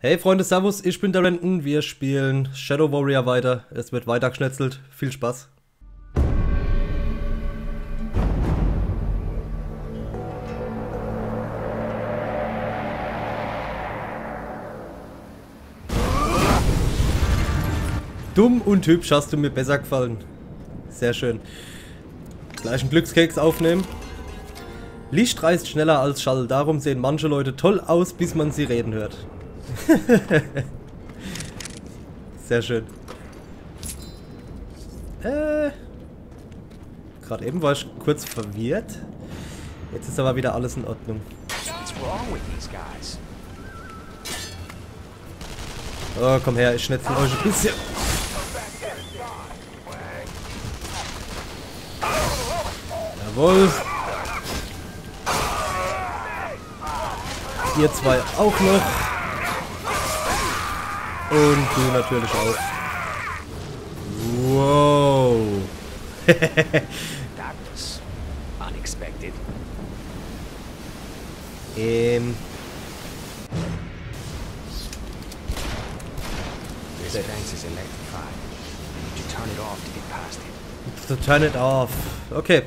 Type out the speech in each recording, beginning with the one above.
Hey Freunde, Servus, ich bin der Renton. Wir spielen Shadow Warrior weiter. Es wird weiter geschnetzelt. Viel Spaß. Dumm und hübsch hast du mir besser gefallen. Sehr schön. Gleich einen Glückskeks aufnehmen. Licht reißt schneller als Schall. Darum sehen manche Leute toll aus, bis man sie reden hört. Sehr schön. Gerade eben war ich kurz verwirrt. Jetzt ist aber wieder alles in Ordnung. Oh, komm her, ich schnetzel euch ein bisschen. Jawohl. Ihr zwei auch noch. Und du natürlich auch. Wow. That was unexpected. This fence is electrified. I need to turn it off to get past it. To turn it off. Okay.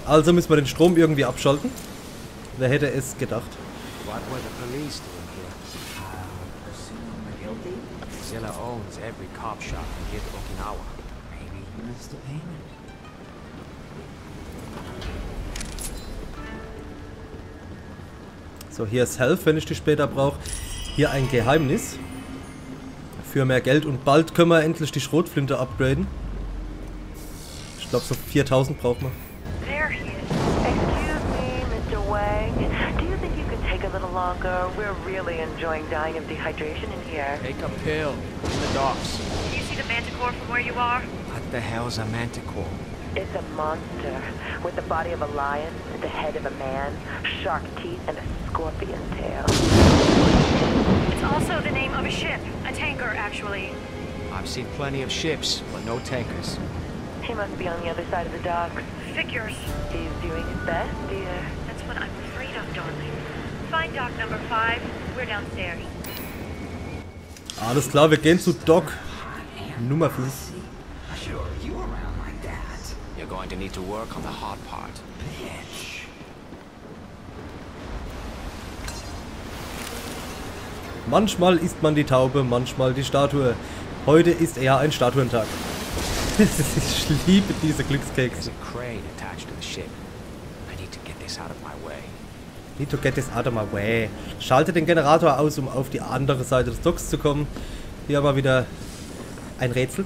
Also müssen wir den Strom irgendwie abschalten. Wer hätte es gedacht? What were the police doing here? Assume guilty? Zilla owns every cop shop in Okinawa. Maybe he missed a payment. So, hier ist Health, wenn ich die später brauche. Hier ein Geheimnis. Für mehr Geld und bald können wir endlich die Schrotflinte upgraden. Ich glaube so 4000 braucht man. There he is. Excuse me, Mr. Wang. Do you think you could take a little longer? We're really enjoying dying of dehydration in here. Take a pill in the docks. Do you see the manticore from where you are? What the hell's a manticore? It's a monster with the body of a lion, the head of a man, shark teeth, and a scorpion tail. It's also the name of a ship. A tanker, actually. I've seen plenty of ships, but no tankers. He must be on the other side of the docks. Figures. He's doing his best, dear. That's what I'm afraid of, darling. Find dock number 5. We're downstairs. Alles klar, wir gehen zu Dock Nummer 5. Sure, you around like that. You're going to need to work on the hard part. Bitch. Manchmal isst man die Taube, manchmal die Statue. Heute ist eher ein Statuentag. Ich liebe diese There's Glückskeks. a crane attached to the ship. I need to get this out of my way. Need to get this out of my way. Schalte den Generator aus, um auf die andere Seite des Docks zu kommen. Hier aber wieder ein Rätsel.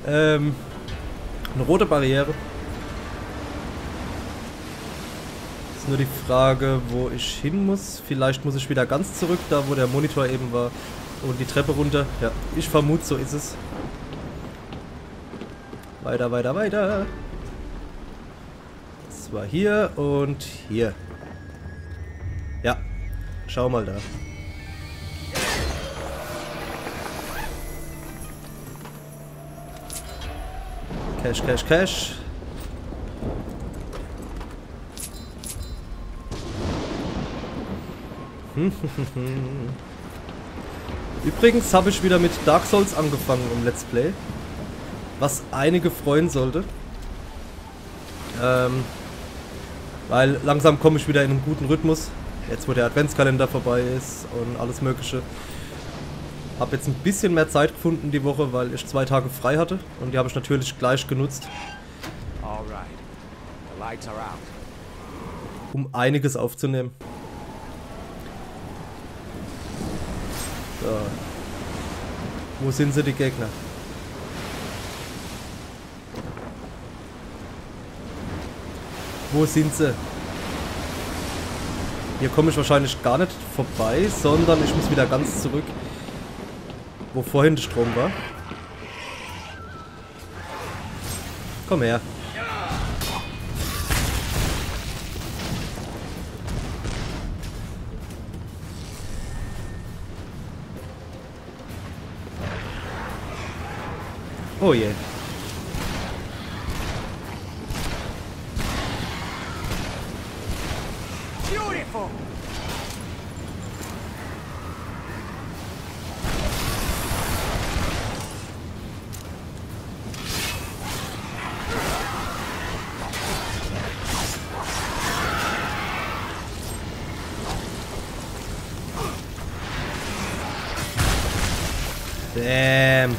Eine rote Barriere. Ist nur die Frage, wo ich hin muss. Vielleicht muss ich wieder ganz zurück, da wo der Monitor eben war. Und die Treppe runter. Ja, ich vermute, so ist es. Weiter, weiter, weiter. Das war hier und hier. Ja, schau mal da. Cash, Cash, Cash. Übrigens habe ich wieder mit Dark Souls angefangen im Let's Play. Was einige freuen sollte. Weil langsam komme ich wieder in einen guten Rhythmus. Jetzt wo der Adventskalender vorbei ist und alles mögliche. Habe jetzt ein bisschen mehr Zeit gefunden die Woche, weil ich 2 Tage frei hatte. Und die habe ich natürlich gleich genutzt, Alright. The lights are out. um einiges aufzunehmen. So. Wo sind sie, die Gegner? Wo sind sie? Hier komme ich wahrscheinlich gar nicht vorbei, sondern ich muss wieder ganz zurück, wo vorhin der Strom war. Komm her. Oh je. Damn.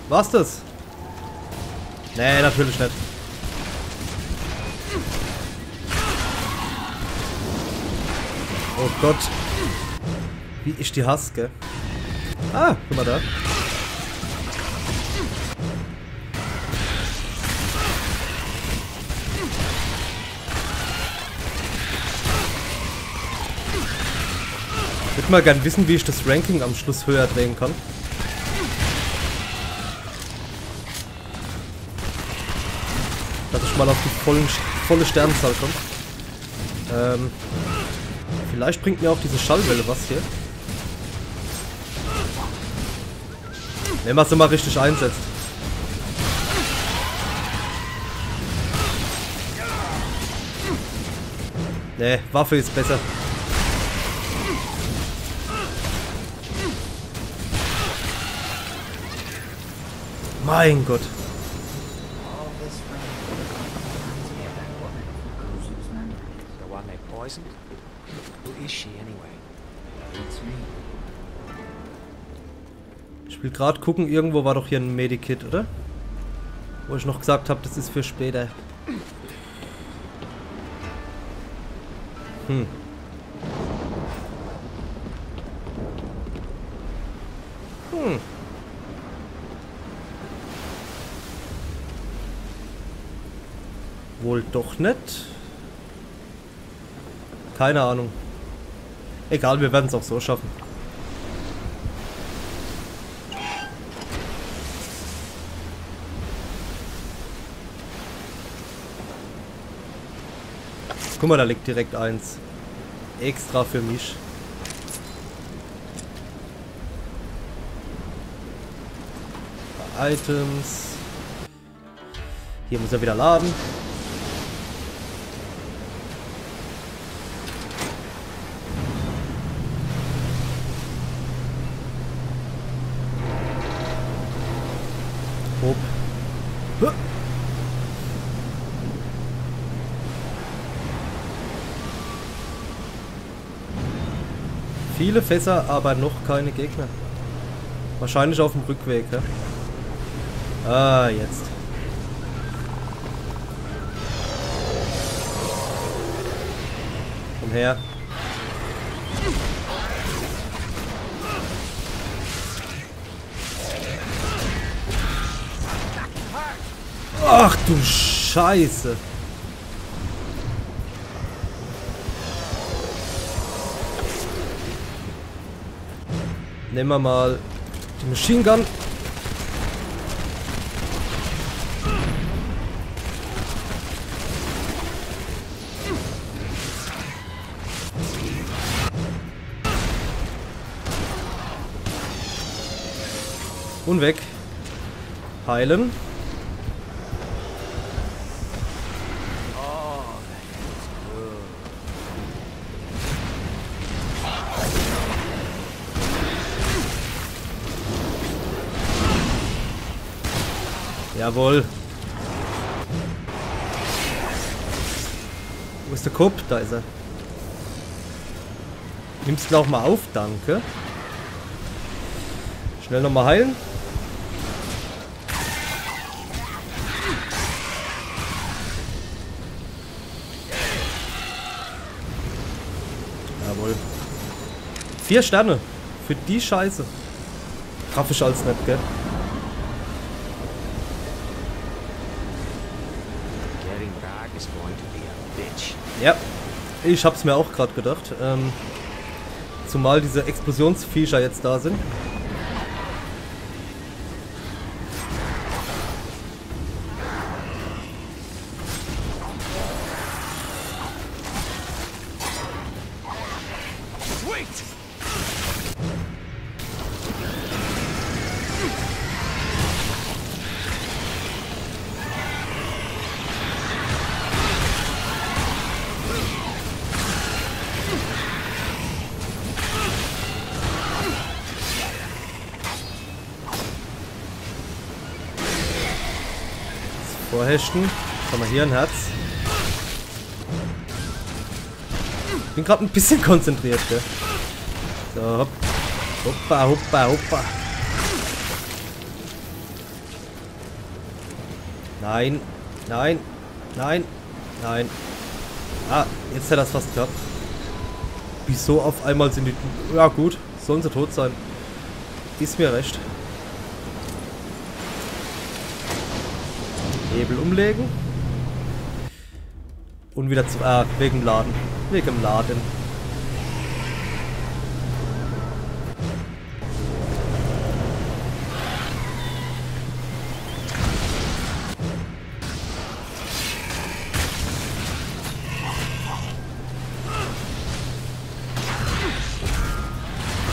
War's das? Nee, natürlich nicht. Oh Gott. Wie ich die hasse, gell? Ah, guck mal da. Ich würde mal gern wissen, wie ich das Ranking am Schluss höher drehen kann. Dass ich mal auf die volle Sternenzahl komme. Vielleicht bringt mir auch diese Schallwelle was hier. Wenn man sie mal richtig einsetzt. Nee, Waffe ist besser. Mein Gott. All this rain reminds me of that woman from Kuzu's memories. The one they poisoned? Who is she anyway? It's me. Ich will gerade gucken, irgendwo war doch hier ein Medikit, oder? Wo ich noch gesagt habe, das ist für später. Hm. Wohl doch nicht. Keine Ahnung. Egal, wir werden es auch so schaffen. Guck mal, da liegt direkt eins. Extra für mich. Items. Hier muss er wieder laden. Hopp. Huh. Viele Fässer, aber noch keine Gegner. Wahrscheinlich auf dem Rückweg, ja? Ah, jetzt. Komm her. Ach du Scheiße. Nehmen wir mal die Machine Gun. Und weg. Heilen. Jawohl. Wo ist der Kopf? Da ist er. Nimmst du auch mal auf, danke. Schnell nochmal heilen. Jawohl. 4 Sterne. Für die Scheiße. Raff ich als nicht, gell? Ja, ich hab's mir auch gerade gedacht. Zumal diese Explosionsviecher jetzt da sind. Vorhechten. Schau mal hier ein Herz. Bin gerade ein bisschen konzentriert, gell? So, hopp. Hoppa, hoppa, hoppa. Nein, nein, nein, nein. Ah, jetzt hätte das fast gehabt. Wieso auf einmal sind die... Ja gut, sollen sie tot sein. Ist mir recht. Hebel umlegen. Und wieder zu... Ah, wegen dem Laden. Wegen dem Laden.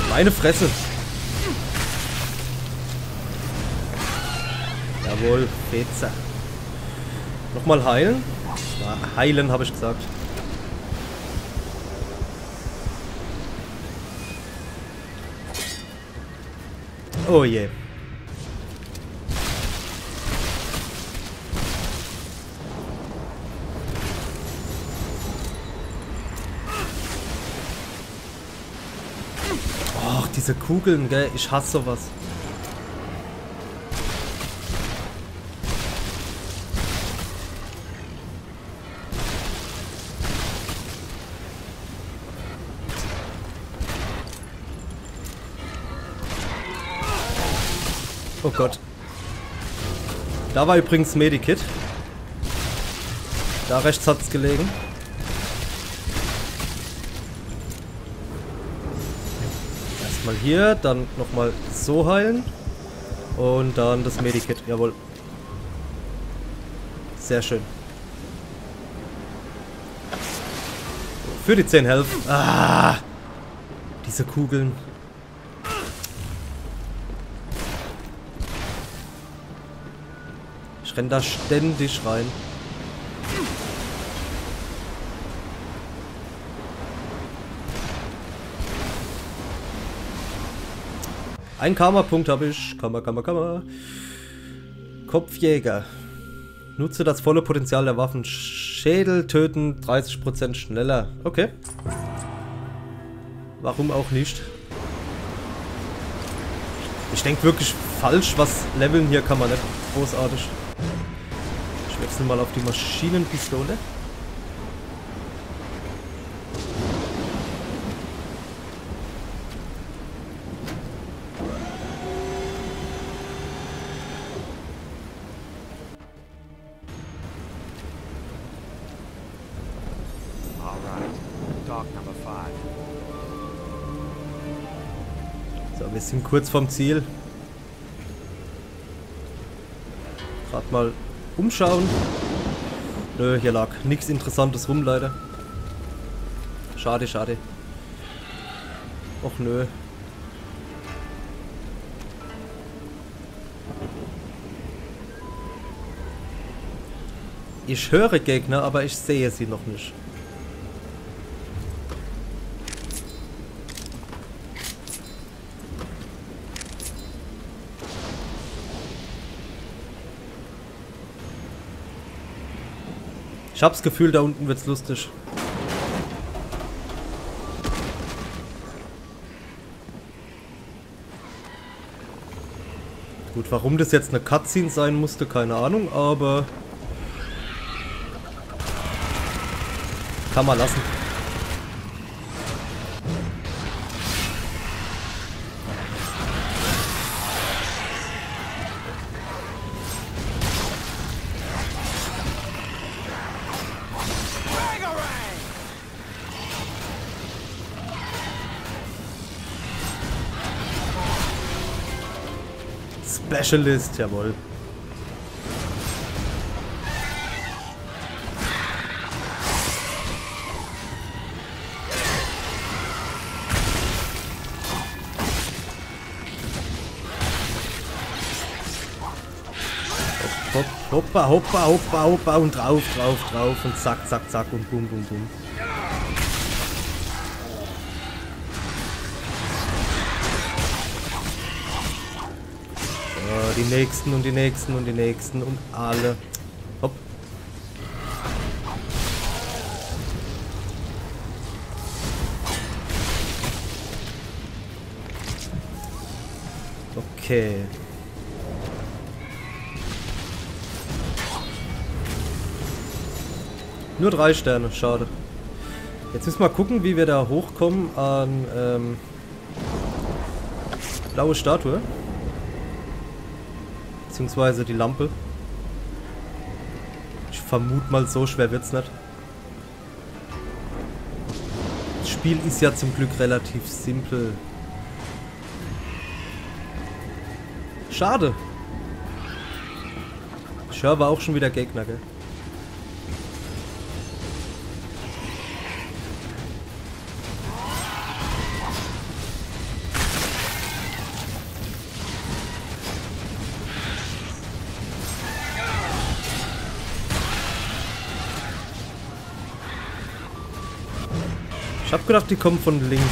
Meine Fresse. Jawohl, Fetzer. Nochmal heilen. Heilen, habe ich gesagt. Oh je. Ach, diese Kugeln, gell? Ich hasse sowas. Oh Gott. Da war übrigens Medikit. Da rechts hat's gelegen. Erstmal hier, dann nochmal so heilen. Und dann das Medikit. Jawohl. Sehr schön. Für die 10 Health. Ah! Diese Kugeln. Ich renn da ständig rein. Ein Karma-Punkt habe ich. Karma. Kopfjäger. Nutze das volle Potenzial der Waffen. Schädel töten 30% schneller. Okay. Warum auch nicht? Ich denke wirklich falsch, was leveln hier kann man nicht. Großartig. Ich wechsle mal auf die Maschinenpistole. So, wir sind kurz vom Ziel. Gerade mal umschauen. Nö, hier lag nichts Interessantes rum, leider. Schade, schade. Och nö. Ich höre Gegner, aber ich sehe sie noch nicht. Ich hab's Gefühl, da unten wird's lustig. Gut, warum das jetzt eine Cutscene sein musste, keine Ahnung, aber... kann man lassen. Specialist, jawohl. Hoppa, hoppa, hoppa, hoppa und drauf und zack, zack, zack und bum, bum, bum. So, die nächsten und die nächsten und die nächsten und alle. Hopp. Okay. Nur 3 Sterne, schade. Jetzt müssen wir mal gucken, wie wir da hochkommen an blaue Statue. Beziehungsweise die Lampe. Ich vermute mal, so schwer wird's nicht. Das Spiel ist ja zum Glück relativ simpel. Schade. Ich höre aber auch schon wieder Gegner, gell? Ich hab gedacht, die kommen von links.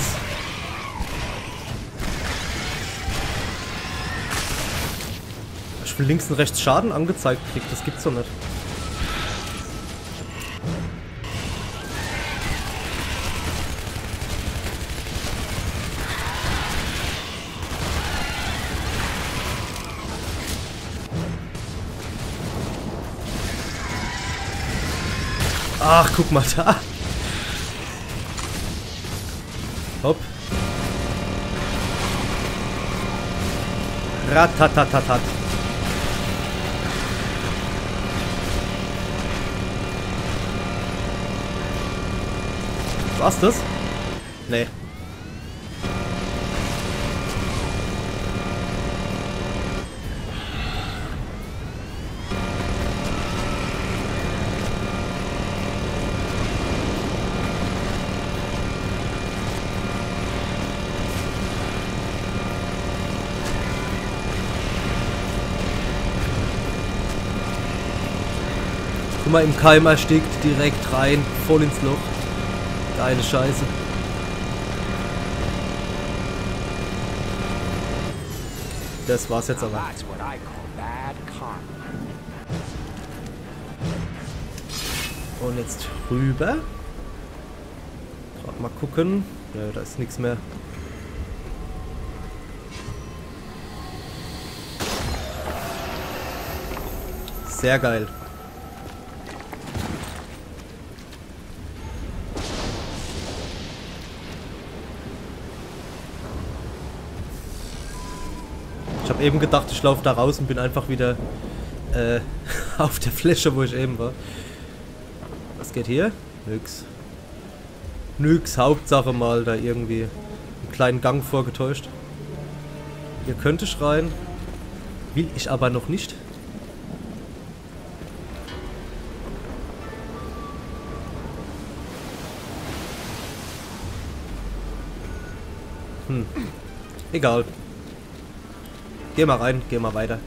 Ich von links und rechts Schaden angezeigt kriegt, das gibt's doch nicht. Ach, guck mal da. Hopp. Ratatatatat. War's das? Nee. Guck mal, im Keim erstickt, direkt rein, voll ins Loch. Geile Scheiße. Das war's jetzt aber. That's what I call bad karma. Und jetzt rüber. Gerade mal gucken. Ja, da ist nichts mehr. Sehr geil. Ich habe eben gedacht, ich laufe da raus und bin einfach wieder auf der Fläche, wo ich eben war. Was geht hier? Nix. Nix, Hauptsache mal da irgendwie einen kleinen Gang vorgetäuscht. Hier könnte ich rein. Will ich aber noch nicht. Egal. Geh mal rein, geh mal weiter.